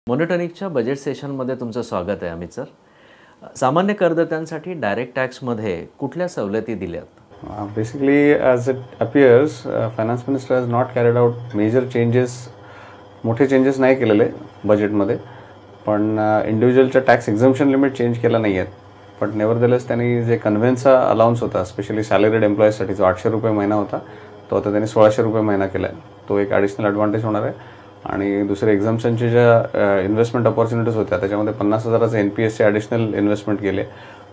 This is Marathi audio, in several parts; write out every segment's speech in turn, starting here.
मोनोटॉनिकच्या बजेट सेशनमध्ये तुमचं स्वागत आहे अमित सर. सामान्य करदात्यांसाठी डायरेक्ट टॅक्समध्ये कुठल्या सवलती दिल्यात? Basically, as it appears, finance minister has not carried out major changes. मोठे चेंजेस नाही केलेले बजेटमध्ये, पण इंडिव्हिज्युअलच्या टॅक्स एक्झम्पशन लिमिट चेंज केला नाही आहेत. पण नेव्हरदलेस त्यांनी जे कन्व्हेन्सचा अलाउन्स होता स्पेशली सॅलरीड एम्प्लॉईजसाठी जो 800 रुपये महिना होता तो आता त्यांनी 1600 रुपये महिना केला आहे. तो एक ॲडिशनल ॲडव्हान्टेज होणार आहे. आणि दुसरे एक्झम्पशनचे ज्या इन्व्हेस्टमेंट ऑपॉर्च्युनिटीज होत्या त्याच्यामध्ये 50,000चे NPSचे ॲडिशनल इन्व्हेस्टमेंट केले.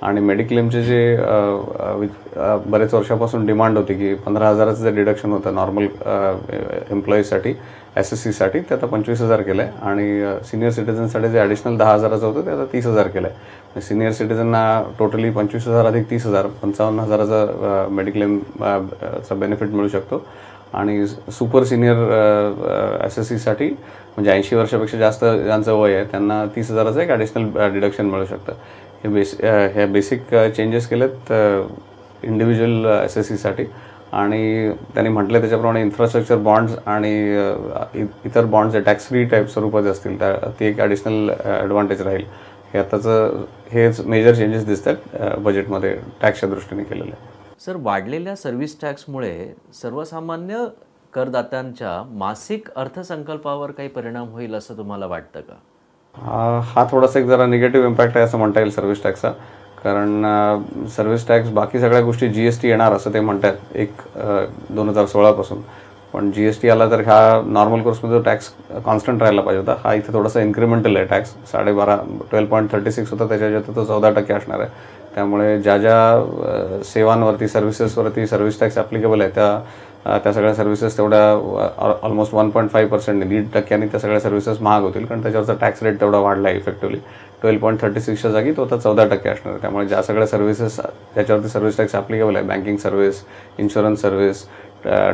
आणि मेडिक्लेमचे जे बरेच वर्षापासून डिमांड होती की 15,000चं जे डिडक्शन होतं नॉर्मल एम्प्लॉईजसाठी SSCसाठी ते आता 25,000 केलं आहे. आणि सिनियर सिटीजनसाठी जे ॲडिशनल 10,000चं होतं ते आता 30,000 केलं आहे. सिनियर सिटीजनना टोटली 25,000 अधिक 30,000 55,000चा मेडिक्लेमचा बेनिफिट मिळू शकतो. आणि सुपर सिनियर SSCसाठी म्हणजे 80 वर्षापेक्षा जास्त ज्यांचं वय आहे त्यांना 30,000चं एक ॲडिशनल डिडक्शन मिळू शकतं. हे बेसिक चेंजेस केलेत इंडिव्हिज्युअल SSCसाठी. आणि त्यांनी म्हटलं त्याच्याप्रमाणे इन्फ्रास्ट्रक्चर बॉन्ड्स आणि इतर बॉन्ड्स जे टॅक्स फ्री टाईप स्वरूपाचे असतील ती एक ॲडिशनल ॲडव्हान्टेज राहील. हे आताचं हेच मेजर चेंजेस दिसतात बजेटमध्ये टॅक्सच्या दृष्टीने केलेले. सर, वाढलेल्या सर्व्हिस टॅक्समुळे सर्वसामान्य करदात्यांच्या मासिक अर्थसंकल्पावर काही परिणाम होईल असं तुम्हाला वाटतं का? हा थोडासा एक जरा निगेटिव्ह इम्पॅक्ट आहे असं म्हणता येईल सर्व्हिस टॅक्सचा. कारण सर्व्हिस टॅक्स बाकी सगळ्या गोष्टी GST येणार असं ते म्हणतात 2016पासून. पण GST आला तर हा नॉर्मल कोर्समध्ये टॅक्स कॉन्स्टंट राहायला पाहिजे होता. हा इथे थोडासा इन्क्रिमेंटल आहे टॅक्स 12.36 होता त्याच्या तो 14% असणार आहे. त्यामुळे ज्या ज्या सेवांवरती सर्व्हिसेसवरती सर्व्हिस टॅक्स ॲप्लिकेबल आहे त्या सगळ्या सर्व्हिसेस तेवढ्या ऑलमोस्ट 1.5% 1.5% त्या सगळ्या सर्व्हिसेस महाग होतील. कारण त्याच्यावरचा टॅक्स रेट तेवढा वाढला आहे इफेक्टिव्हली 12.36च्या जागी तो आता 14% असणार आहे. त्यामुळे ज्या सगळ्या सर्व्हिसेस त्याच्यावरती सर्व्हिस टॅक्स ॲप्लिकेबल आहे banking service, insurance service,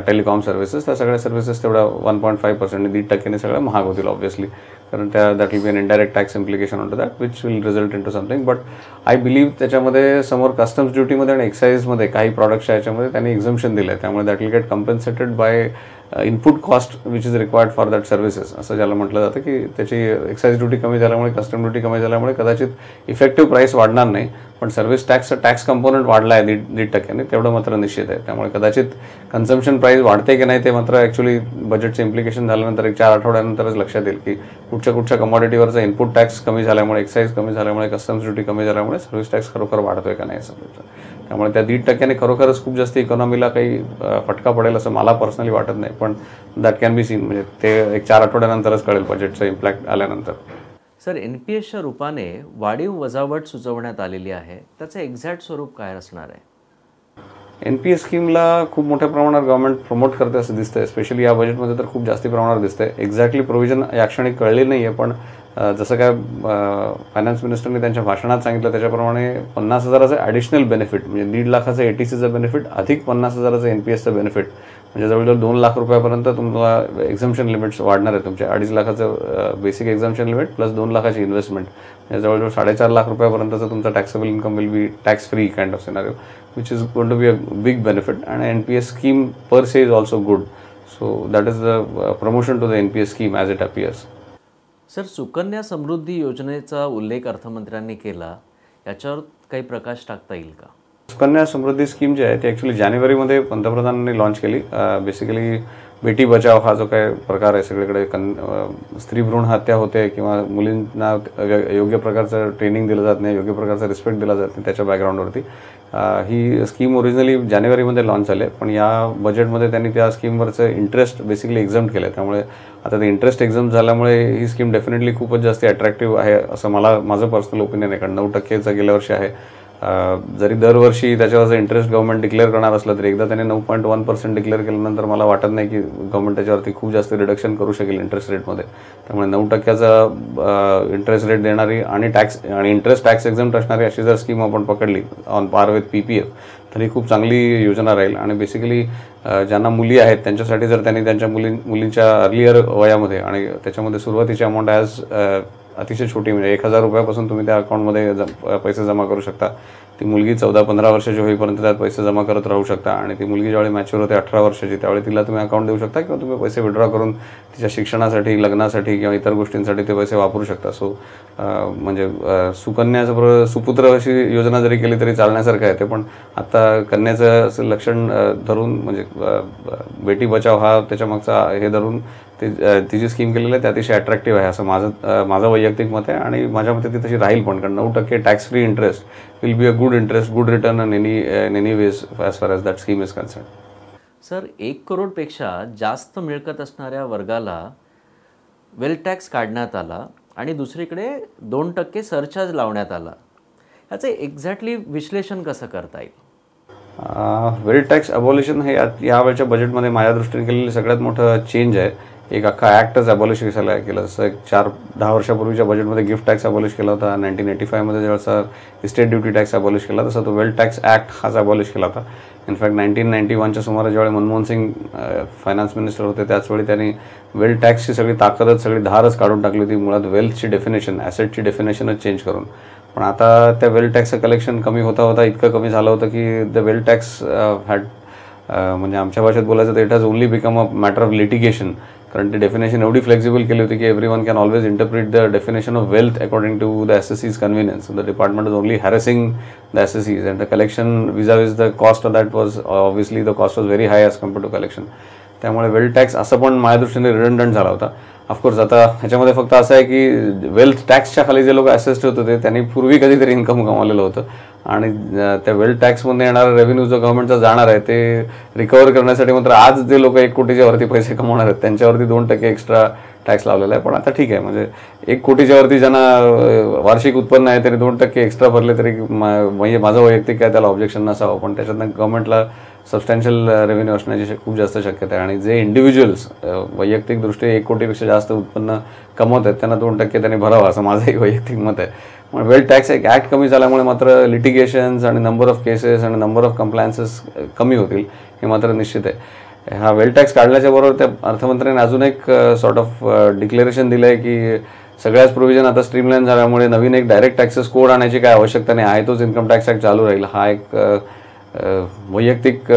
telecom services त्या सगळ्या सर्व्हिसेस तेवढ्या 1.5% 1.5% सगळ्या महाग होतील ऑब्व्हियसली. कारण that will be an indirect tax implication on to that which will result in to something. But I believe त्याच्यामध्ये समोर कस्टम्स ड्युटीमध्ये आणि एक्साईजमध्ये काही प्रॉडक्टच्या याच्यामध्ये त्यांनी एक्झम्पशन दिलं आहे. त्यामुळे that will get compensated by input cost which is required for that services असं ज्याला म्हटलं जातं की त्याची एक्साईज ड्युटी कमी झाल्यामुळे कस्टम ड्युटी कमी झाल्यामुळे कदाचित इफेक्टिव्ह प्राईस वाढणार नाही. पण सर्व्हिस टॅक्सचा टॅक्स कंपोनंट वाढला आहे 1.5% तेवढं मात्र निश्चित आहे. त्यामुळे कदाचित कन्झम्पशन प्राईस वाढते की नाही ते मात्र ॲक्च्युली बजेटचे इम्प्लिकेशन झाल्यानंतर एक 4 आठवड्यानंतरच लक्षात येईल की कुठच्या कमॉडिटीवरचा इनपुट टॅक्स कमी झाल्यामुळे एक्साईज कमी झाल्यामुळे कस्टम्स ड्युटी कमी झाल्यामुळे सर्व्हिस टॅक्स खरोखर वाढतोय का नाही असं. त्यामुळे त्या 1.5%ने खरोखरच खूप जास्त इकॉनॉमीला काही फटका पडेल असं मला पर्सनली वाटत नाही. पण दॅट कॅन बी सीन म्हणजे ते एक 4 आठवड्यानंतरच कळेल बजेटचा इम्पॅक्ट आल्यानंतर. सर, NPSच्या रूपाने वाढीव वजावट सुचवण्यात आलेली आहे, त्याचं एक्झॅक्ट स्वरूप काय असणार आहे? NPS स्कीमला खूप मोठ्या प्रमाणात गव्हर्नमेंट प्रमोट करते असं दिसतंय. स्पेशली या बजेटमध्ये तर खूप जास्ती प्रमाणात दिसतंय. एक्झॅक्टली प्रोव्हिजन या क्षणी कळले नाही आहे. पण जसं काय फायनान्स मिनिस्टरने त्यांच्या भाषणात सांगितलं त्याच्याप्रमाणे 50,000चं ॲडिशनल बेनिफिट म्हणजे 1.5 लाखाचं ATCचं बेनिफिट अधिक 50,000चं NPSचं बेनिफिट म्हणजे जवळजवळ 2 लाख रुपयापर्यंत तुम्हाला एक्झम्पशन लिमिट्स वाढणार आहे. तुमच्या 2.5 लाखाचं बेसिक एक्झम्पशन लिमिट प्लस 2 लाखाची इन्व्हेस्टमेंट म्हणजे जवळजवळ 4.5 लाख रुपयापर्यंतचं तुमचा taxable income will be tax free kind of scenario which is going to be a big benefit. And NPS scheme per se is also good. So that is the promotion to the NPS scheme as it appears. Sir, Sukanya Samriddhi योजनेचा उल्लेख अर्थमंत्र्यांनी केला, याच्यावर काही प्रकाश टाकता येईल का? सुकन्या समृद्धी स्कीम जी आहे ती ॲक्च्युली जानेवारीमध्ये पंतप्रधानांनी लॉन्च केली. बेसिकली बेटी बचाव हा जो काय प्रकार आहे सगळीकडे स्त्री भ्रूण हत्या होते किंवा मुलींना योग्य प्रकारचं ट्रेनिंग दिलं जात नाही, योग्य प्रकारचा रिस्पेक्ट दिला जात नाही त्याच्या बॅकग्राऊंडवरती ही स्कीम ओरिजिनली जानेवारीमध्ये लॉन्च झाली. पण या बजेटमध्ये त्यांनी त्या स्कीमवरचं इंटरेस्ट बेसिकली एक्झम्प्ट केलं. त्यामुळे आता ते इंटरेस्ट एक्झम्प्ट झाल्यामुळे ही स्कीम डेफिनेटली खूपच जास्त अट्रॅक्टिव्ह आहे असं माझं पर्सनल ओपिनियन आहे. कारण 9%चं गेल्या वर्षी आहे. जरी दरवर्षी त्याच्यावरचं इंटरेस्ट गव्हर्नमेंट डिक्लेअर करणार असलं तरी एकदा त्याने 9.1% डिक्लेअर केल्यानंतर मला वाटत नाही की गव्हर्नमेंट त्याच्यावरती खूप जास्त रिडक्शन करू शकेल इंटरेस्ट रेटमध्ये. त्यामुळे 9%चा इंटरेस्ट रेट देणारी आणि इंटरेस्ट टॅक्स एक्झम्प्ट असणारी अशी जर स्कीम आपण पकडली ऑन पार विथ PPF तर ही खूप चांगली योजना राहील. आणि बेसिकली ज्यांना मुली आहेत त्यांच्यासाठी जर त्यांनी त्यांच्या मुलींच्या अर्लियर वयामध्ये आणि त्याच्यामध्ये सुरुवातीची अमाऊंट अतिशय छोटी, म्हणजे 1,000 रुपयापासून तुम्ही त्या अकाउंटमध्ये पैसे जमा करू शकता. ती मुलगी 14-15 वर्षाची होईपर्यंत त्यात पैसे जमा करत राहू शकता आणि ती मुलगी ज्यावेळी मॅच्युअर होते 18 वर्षाची त्यावेळी तिला तुम्ही अकाउंट देऊ शकता किंवा तुम्ही पैसे विड्रॉ करून तिच्या शिक्षणासाठी, लग्नासाठी किंवा इतर गोष्टींसाठी ते पैसे वापरू शकता. सो म्हणजे सुकन्याचं सुपुत्र अशी योजना जरी केली तरी चालण्यासारखं आहे ते. पण आता कन्याचं असं लक्षण धरून म्हणजे बेटी बचाव हा त्याच्यामागचा हे धरून ती जी स्कीम केलेली आहे ते अतिशय अट्रॅक्टिव्ह आहे असं माझं वैयक्तिक मत आहे आणि माझ्या मते ती तशी राहील पण. कारण 9% tax free interest will be a good interest, good return in any ways as far as that scheme is concern. Sir, 1 करोडपेक्षा जास्त मिळकत असणाऱ्या वर्गाला वेल्थ टॅक्स काढण्यात आला आणि दुसरीकडे 2% सरचार्ज लावण्यात आला. ह्याचं एक्झॅक्टली विश्लेषण कसं करता येईल? वेल्थ टॅक्स अबॉलिशन हे यावेळच्या बजेटमध्ये माझ्या दृष्टीने केलेलं सगळ्यात मोठं चेंज आहे. एक अख्खा ॲक्टच अबॉलिश केला. जसं एक 4-10 वर्षापूर्वीच्या बजेटमध्ये गिफ्ट टॅक्स अबॉलिश केला होता. 1985मध्ये जेव्हा इस्टेट ड्युटी टॅक्स अबॉलिश केला तसा तो वेल्थ टॅक्स ॲक्ट हाच अबॉलिश केला होता. इनफॅक्ट 1991च्या सुमारास ज्यावेळी मनमोहन सिंग फायनान्स मिनिस्टर होते त्याचवेळी त्यांनी वेल्थ टॅक्सची सगळी ताकदच, सगळी धारच काढून टाकली होती. मुळात वेल्थची डेफिनेशन, ॲसेटची डेफिनेशनच चेंज करून. पण आता त्या वेल्थ टॅक्सचं कलेक्शन कमी होता इतकं कमी झालं होतं की द वेल्थ टॅक्स हॅड म्हणजे आमच्या भाषेत बोलायचं तर it has only become a matter of litigation. कारण ती डेफिनेशन एवढी फ्लेक्झिबल केली होती की everyone can always interpret the definition of wealth according to the assessees convenience. The department is only harassing the assessees and the collection vis the cost of that was obviously the cost was very high as compare to collection. त्यामुळे वेल्थ टॅक्स असं पण माझ्या दृष्टीने रिडंडंट झाला होता. ऑफकोर्स आता ह्याच्यामध्ये फक्त असं आहे की वेल्थ टॅक्सच्या खाली जे लोक असेस्ट होत होते त्यांनी पूर्वी कधीतरी इन्कम कमावलेलं होतं आणि त्या वेल्थ टॅक्समध्ये येणारा रेव्हेन्यू जो गव्हर्नमेंटचा जाणार आहे ते रिकवर करण्यासाठी मात्र आज जे लोक 1 कोटीच्या वरती पैसे कमवणार आहेत त्यांच्यावरती 2% एक्स्ट्रा टॅक्स लावलेला आहे. पण आता ठीक आहे, म्हणजे 1 कोटीच्या वरती ज्यांना वार्षिक उत्पन्न आहे तरी 2% एक्स्ट्रा भरले तरी म्हणजे माझं वैयक्तिक काय त्याला ऑब्जेक्शन नसावं. पण त्याच्यातनं गव्हर्नमेंटला सबस्टॅन्शियल रेव्हेन्यू असण्याची खूप जास्त शक्यता आहे आणि जे इंडिव्हिज्युअल्स वैयक्तिक दृष्टी 1 कोटीपेक्षा जास्त उत्पन्न कमवत आहेत त्यांना 2% त्यांनी भरावं असं माझंही वैयक्तिक मत आहे. पण वेल्थ टॅक्स एक ॲक्ट कमी झाल्यामुळे मात्र लिटिगेशन्स आणि नंबर ऑफ केसेस आणि नंबर ऑफ कंप्लायन्सेस कमी होतील हे मात्र निश्चित आहे. हा वेल्थ टॅक्स काढल्याच्या बरोबर त्या अर्थमंत्र्यांनी अजून एक सॉर्ट ऑफ डिक्लेरेशन दिलं आहे की सगळ्याच प्रोव्हिजन आता स्ट्रीमलाईन झाल्यामुळे नवीन एक डायरेक्ट टॅक्सेस कोड आणायची काय आवश्यकता नाही आहे, तोच इन्कम टॅक्स ॲक्ट चालू राहील. हा एक वैयक्तिक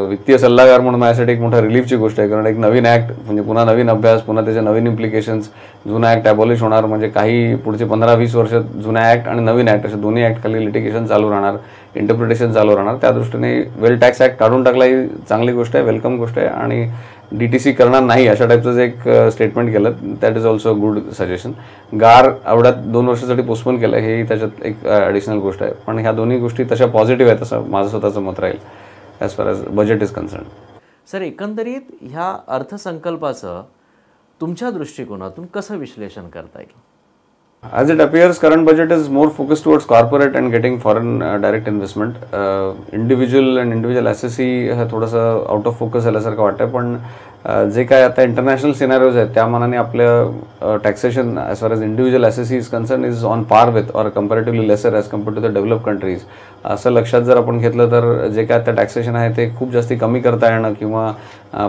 वित्तीय सल्लागार म्हणून माझ्यासाठी एक मोठा रिलीफची गोष्ट आहे. कारण एक नवीन ॲक्ट म्हणजे पुन्हा नवीन अभ्यास, पुन्हा त्याचे नवीन इम्प्लिकेशन्स, जुना ॲक्ट ॲबॉलिश होणार म्हणजे काही पुढचे 15-20 वर्ष जुना ॲक्ट आणि नवीन ॲक्ट असे दोन्ही ॲक्ट खाली लिटिगेशन चालू राहणार, इंटरप्रिटेशन चालू राहणार. त्या दृष्टीने वेल्थ टॅक्स ॲक्ट काढून टाकला ही चांगली गोष्ट आहे, वेलकम गोष्ट आहे. आणि DTC करणार नाही अशा टाईपचं जे एक स्टेटमेंट केलं that is also good suggestion. गार आवड्यात 2 वर्षासाठी पोस्टपोन केलं हे त्याच्यात एक ॲडिशनल गोष्ट आहे. पण ह्या दोन्ही गोष्टी तशा पॉझिटिव्ह आहेत असं माझं स्वतःचं मत राहील as far as budget is concern. Sir, एकंदरीत ह्या अर्थसंकल्पाचं तुमच्या दृष्टिकोनातून कसं विश्लेषण करता येईल? As it appears, current budget is more focused towards corporate and getting foreign direct investment. Individual SSE हे थोडंसं आउट ऑफ फोकस झाल्यासारखं वाटतं. पण जे काय आता इंटरनॅशनल सिनॅरिओज आहेत त्या मानाने आपल्या taxation as far as individual SSE is concern is on par with or comparatively lesser as compare to the develop countries. असं लक्षात जर आपण घेतलं तर जे काय आता टॅक्सेशन आहे ते खूप जास्ती कमी करता येणं किंवा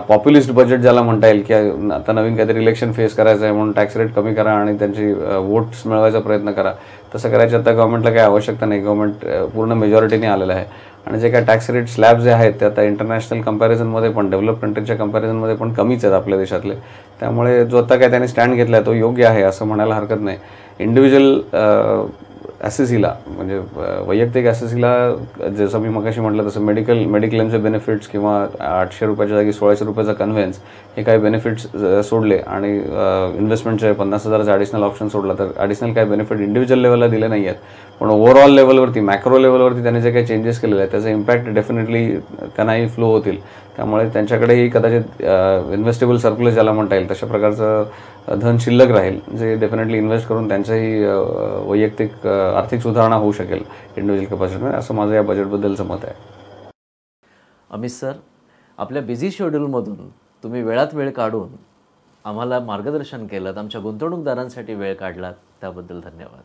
पॉप्युलिस्ट बजेट ज्याला म्हणता येईल की आता नवीन काहीतरी इलेक्शन फेस करायचं आहे म्हणून टॅक्स रेट कमी करा आणि त्यांची वोट्स मिळवायचा प्रयत्न करा, तसं करायची आता गव्हर्नमेंटला काही आवश्यकता नाही. गव्हर्नमेंट पूर्ण मेजॉरिटीने आलेलं आहे आणि जे काय टॅक्स रेट स्लॅब जे आहेत ते आता इंटरनॅशनल कंपॅरिझनमध्ये पण डेव्हलप कंट्रीच्या कंपॅरिझनमध्ये पण कमीच आहेत आपल्या देशातले. त्यामुळे जो आता काय त्यांनी स्टँड घेतला आहे तो योग्य आहे असं म्हणायला हरकत नाही. इंडिव्हिज्युअल SSEला म्हणजे वैयक्तिक SSEला जसं मी मगाशी म्हटलं तसं मेडिक्लेमचे बेनिफिट्स किंवा 800 रुपयाच्या जागी 1600 रुपयाचा कन्व्हेन्स हे काही बेनिफिट्स सोडले आणि इन्व्हेस्टमेंटचे 50,000चा ॲडिशनल ऑप्शन सोडला तर ॲडिशनल काही बेनिफिट इंडिव्हिज्युअल लेवलला दिले नाही आहेत. पण ओव्हरऑल लेवलवरती मॅक्रो लेवलवरती त्यांनी जे काही चेंजेस केलेले आहेत त्याचा इम्पॅक्ट डेफिनेटली त्यांनाही फ्लो होतील. त्यामुळे त्यांच्याकडेही कदाचित इन्व्हेस्टेबल सरप्लस ज्याला म्हणता येईल तशा प्रकारचं धन शिल्लक राहील जे डेफिनेटली इन्व्हेस्ट करून त्यांचंही वैयक्तिक आर्थिक सुधारणा होऊ शकेल इंडिव्हिज्युअल कॅपॅसिटीमध्ये, असं माझं या बजेटबद्दलचं मत आहे. अमित सर, आपल्या बिझी शेड्यूलमधून तुम्ही वेळात वेळ काढून आम्हाला मार्गदर्शन केलं, आमच्या गुंतवणूकदारांसाठी वेळ काढलात त्याबद्दल धन्यवाद.